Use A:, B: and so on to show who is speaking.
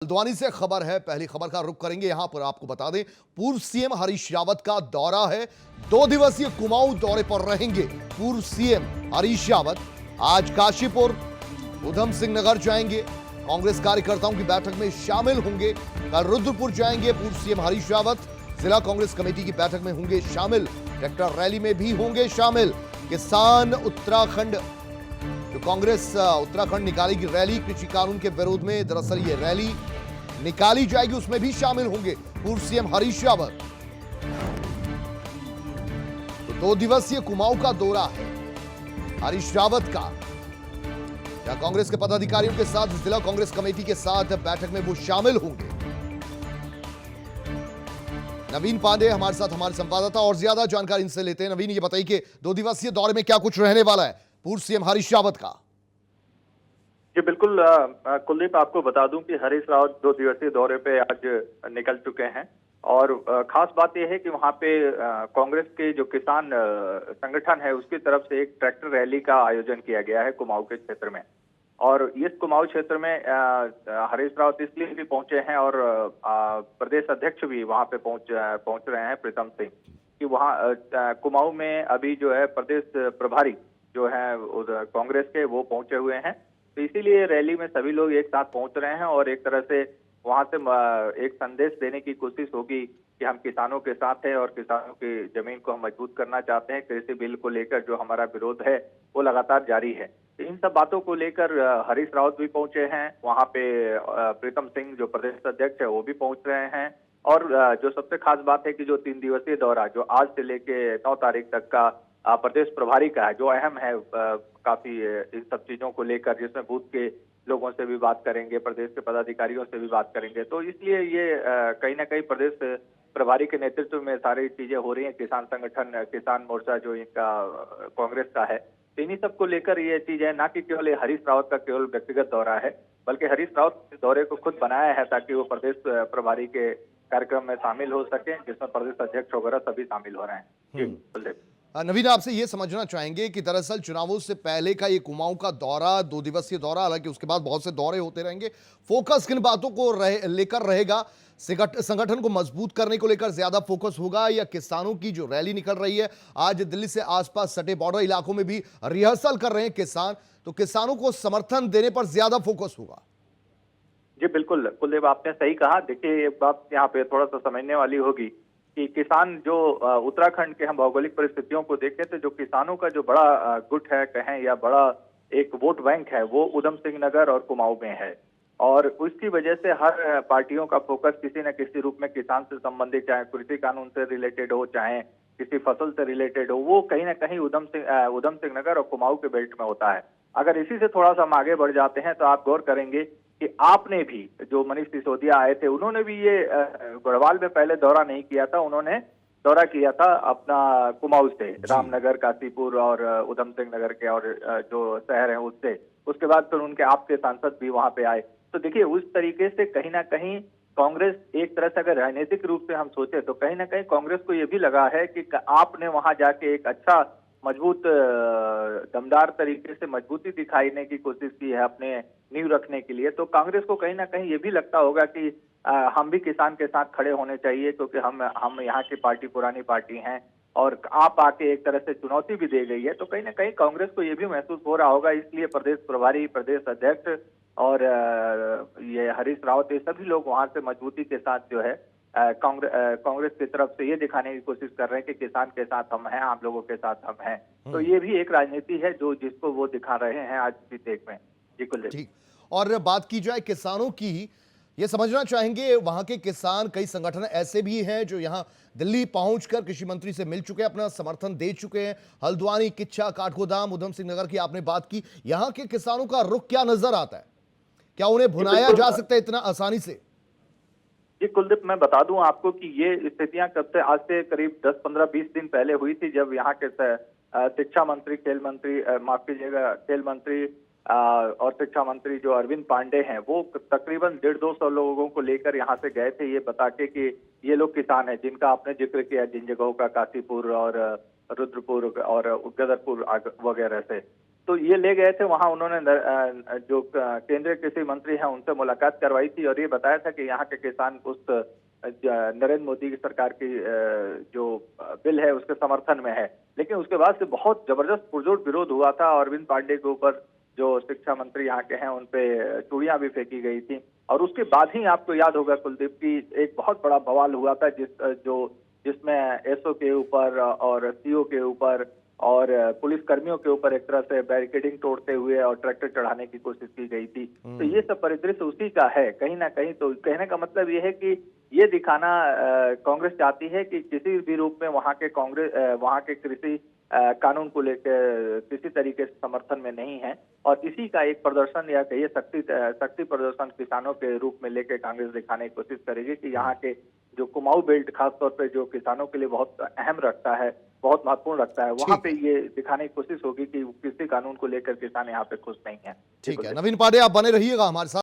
A: हल्द्वानी से खबर है। पहली खबर का रुख करेंगे। यहां पर आपको बता दें, पूर्व सीएम हरीश रावत का दौरा है। 2 दिवसीय कुमाऊं दौरे पर रहेंगे पूर्व सीएम हरीश रावत। आज काशीपुर, उधम सिंह नगर जाएंगे, कांग्रेस कार्यकर्ताओं की बैठक में शामिल होंगे। कल रुद्रपुर जाएंगे पूर्व सीएम हरीश रावत, जिला कांग्रेस कमेटी की बैठक में होंगे शामिल। ट्रैक्टर रैली में भी होंगे शामिल। किसान उत्तराखंड, जो कांग्रेस उत्तराखंड निकालेगी रैली कृषि कानून के विरोध में, दरअसल ये रैली निकाली जाएगी, उसमें भी शामिल होंगे पूर्व सीएम हरीश रावत। तो 2 दिवसीय कुमाऊं का दौरा है हरीश रावत का, या कांग्रेस के पदाधिकारियों के साथ, जिला कांग्रेस कमेटी के साथ बैठक में वो शामिल होंगे। नवीन पांडे हमारे साथ, हमारे संवाददाता, और ज्यादा जानकारी इनसे लेते हैं। नवीन, ये बताइए कि 2 दिवसीय दौरे में क्या कुछ रहने वाला है पूर्व सीएम हरीश रावत का?
B: जी बिल्कुल कुलदीप, आपको बता दूं कि हरीश रावत 2 दिवसीय दौरे पे आज निकल चुके हैं। और खास बात यह है कि वहां पे कांग्रेस के जो किसान संगठन है उसकी तरफ से एक ट्रैक्टर रैली का आयोजन किया गया है कुमाऊं के क्षेत्र में। और इस कुमाऊं क्षेत्र में हरीश रावत इसलिए भी पहुंचे हैं और प्रदेश अध्यक्ष भी वहां पे पहुंच रहे हैं, प्रीतम सिंह, कि वहां कुमाऊं में अभी जो है प्रदेश प्रभारी जो है कांग्रेस के, वो पहुंचे हुए हैं। तो इसीलिए रैली में सभी लोग एक साथ पहुंच रहे हैं और एक तरह से वहां से एक संदेश देने की कोशिश होगी कि हम किसानों के साथ हैं और किसानों की जमीन को हम मजबूत करना चाहते हैं। कृषि बिल को लेकर जो हमारा विरोध है वो लगातार जारी है। तो इन सब बातों को लेकर हरीश रावत भी पहुंचे हैं वहां पे। प्रीतम सिंह जो प्रदेश अध्यक्ष है वो भी पहुंच रहे हैं। और जो सबसे खास बात है कि जो 3 दिवसीय दौरा जो आज से लेके 9 तारीख तक का प्रदेश प्रभारी का है, जो अहम है काफी इन सब चीजों को लेकर, जिसमें बूथ के लोगों से भी बात करेंगे, प्रदेश के पदाधिकारियों से भी बात करेंगे। तो इसलिए ये कहीं ना कहीं प्रदेश प्रभारी के नेतृत्व में सारी चीजें हो रही हैं। किसान संगठन, किसान मोर्चा जो इनका कांग्रेस का है, तो इन्हीं सबको लेकर ये चीज है। ना कि केवल हरीश रावत का केवल व्यक्तिगत दौरा है, बल्कि हरीश रावत इस दौरे को खुद बनाया है ताकि वो प्रदेश प्रभारी के कार्यक्रम में शामिल हो सके, जिसमें प्रदेश अध्यक्ष वगैरह सभी शामिल हो रहे हैं। जी कुलदीप।
A: नवीन, आपसे यह समझना चाहेंगे कि दरअसल चुनावों से पहले का ये कुमाऊं का दौरा, 2 दिवसीय दौरा, हालांकि उसके बाद बहुत से दौरे होते रहेंगे, फोकस किन बातों को लेकर रहेगा? संगठन को मजबूत करने को लेकर ज्यादा फोकस होगा, या किसानों की जो रैली निकल रही है आज दिल्ली से आसपास सटे बॉर्डर इलाकों में भी रिहर्सल कर रहे हैं किसान, तो किसानों को समर्थन देने पर ज्यादा फोकस होगा?
B: जी बिल्कुल कुलदीप, आपने सही कहा। देखिए, एक बात यहाँ पे थोड़ा सा समझने वाली होगी कि किसान जो उत्तराखंड के हम भौगोलिक परिस्थितियों को देखें तो जो किसानों का जो बड़ा गुट है कहें, या बड़ा एक वोट बैंक है, वो उधम सिंह नगर और कुमाऊं में है। और उसकी वजह से हर पार्टियों का फोकस किसी न किसी रूप में किसान से संबंधित, चाहे कृषि कानून से रिलेटेड हो, चाहे किसी फसल से रिलेटेड हो, वो कहीं ना कहीं उधम सिंह नगर और कुमाऊं के बेल्ट में होता है। अगर इसी से थोड़ा सा हम आगे बढ़ जाते हैं तो आप गौर करेंगे कि आपने भी, जो मनीष सिसोदिया आए थे, उन्होंने भी ये गढ़वाल में पहले दौरा नहीं किया था, उन्होंने दौरा किया था अपना कुमाऊं से, रामनगर, काशीपुर और उधम सिंह नगर के और जो शहर हैं उससे। उसके बाद फिर उनके आपके सांसद भी वहां पे आए। तो देखिए, उस तरीके से कहीं ना कहीं कांग्रेस, एक तरह से अगर राजनीतिक रूप से हम सोचे तो कहीं ना कहीं कांग्रेस को ये भी लगा है कि आपने वहां जाके एक अच्छा मजबूत दमदार तरीके से मजबूती दिखाने की कोशिश की है अपने नींव रखने के लिए। तो कांग्रेस को कहीं ना कहीं ये भी लगता होगा कि हम भी किसान के साथ खड़े होने चाहिए, क्योंकि हम यहाँ की पार्टी पुरानी पार्टी हैं और आप आके एक तरह से चुनौती भी दे गई है। तो कहीं ना कहीं कांग्रेस को ये भी महसूस हो रहा होगा, इसलिए प्रदेश प्रभारी, प्रदेश अध्यक्ष और ये हरीश रावत, ये सभी लोग वहां से मजबूती के साथ जो है कांग्रेस की तरफ से ये दिखाने की कोशिश कर रहे हैं कि किसान के साथ हम हैं, आम लोगों के साथ हम हैं। तो ये भी एक राजनीति है जो जिसको वो दिखा रहे हैं आज की डेट में। जी कुलदीप।
A: ठीक। और बात की जाए किसानों की, ये समझना चाहेंगे वहां के किसान, कई संगठन ऐसे भी हैं जो यहां दिल्ली पहुंचकर कृषि मंत्री से मिल चुके हैं, अपना समर्थन दे चुके हैं। हल्द्वानी, किच्छा, काठगोदाम, उधम सिंह नगर की आपने बात की, यहां के किसानों का रुख क्या नजर आता है? क्या उन्हें भुनाया जा सकता है इतना आसानी से?
B: जी कुलदीप, मैं बता दूं आपको कि ये स्थितियां कब से, आज से करीब 10, 15, 20 दिन पहले हुई थी, जब यहाँ के शिक्षा मंत्री, खेल मंत्री, माफ कीजिएगा, खेल मंत्री और शिक्षा मंत्री जो अरविंद पांडे हैं, वो तकरीबन 150-200 लोगों को लेकर यहाँ से गए थे, ये बता के कि ये लोग किसान हैं जिनका आपने जिक्र किया, जिन जगहों का, काशीपुर और रुद्रपुर और गदरपुर वगैरह से। तो ये ले गए थे वहां, उन्होंने जो केंद्रीय कृषि मंत्री हैं उनसे मुलाकात करवाई थी और ये बताया था कि यहाँ के किसान उस नरेंद्र मोदी की सरकार की जो बिल है उसके समर्थन में है। लेकिन उसके बाद से बहुत जबरदस्त पुरजोर विरोध हुआ था और अरविंद पांडे के ऊपर जो शिक्षा मंत्री यहाँ के हैं उन पे चूड़ियां भी फेंकी गई थी। और उसके बाद ही आपको याद होगा कुलदीप की एक बहुत बड़ा बवाल हुआ था जिसमें एसओ के ऊपर और सीओ के ऊपर और पुलिस कर्मियों के ऊपर एक तरह से बैरिकेडिंग तोड़ते हुए और ट्रैक्टर चढ़ाने की कोशिश की गई थी। तो ये सब परिदृश्य उसी का है कहीं ना कहीं। तो कहने का मतलब ये है कि ये दिखाना कांग्रेस चाहती है कि किसी भी रूप में वहां के कृषि कानून को लेकर किसी तरीके से समर्थन में नहीं है और इसी का एक प्रदर्शन या कहिए शक्ति प्रदर्शन किसानों के रूप में लेकर कांग्रेस दिखाने की कोशिश करेगी कि यहाँ के जो कुमाऊं बेल्ट खासतौर पे जो किसानों के लिए बहुत अहम रखता है, बहुत महत्वपूर्ण रखता है, वहां पे ये दिखाने की कोशिश होगी कि कृषि कानून को लेकर किसान यहाँ पे खुश नहीं है।
A: ठीक है, नवीन पांडे आप बने रहिएगा हमारे साथ।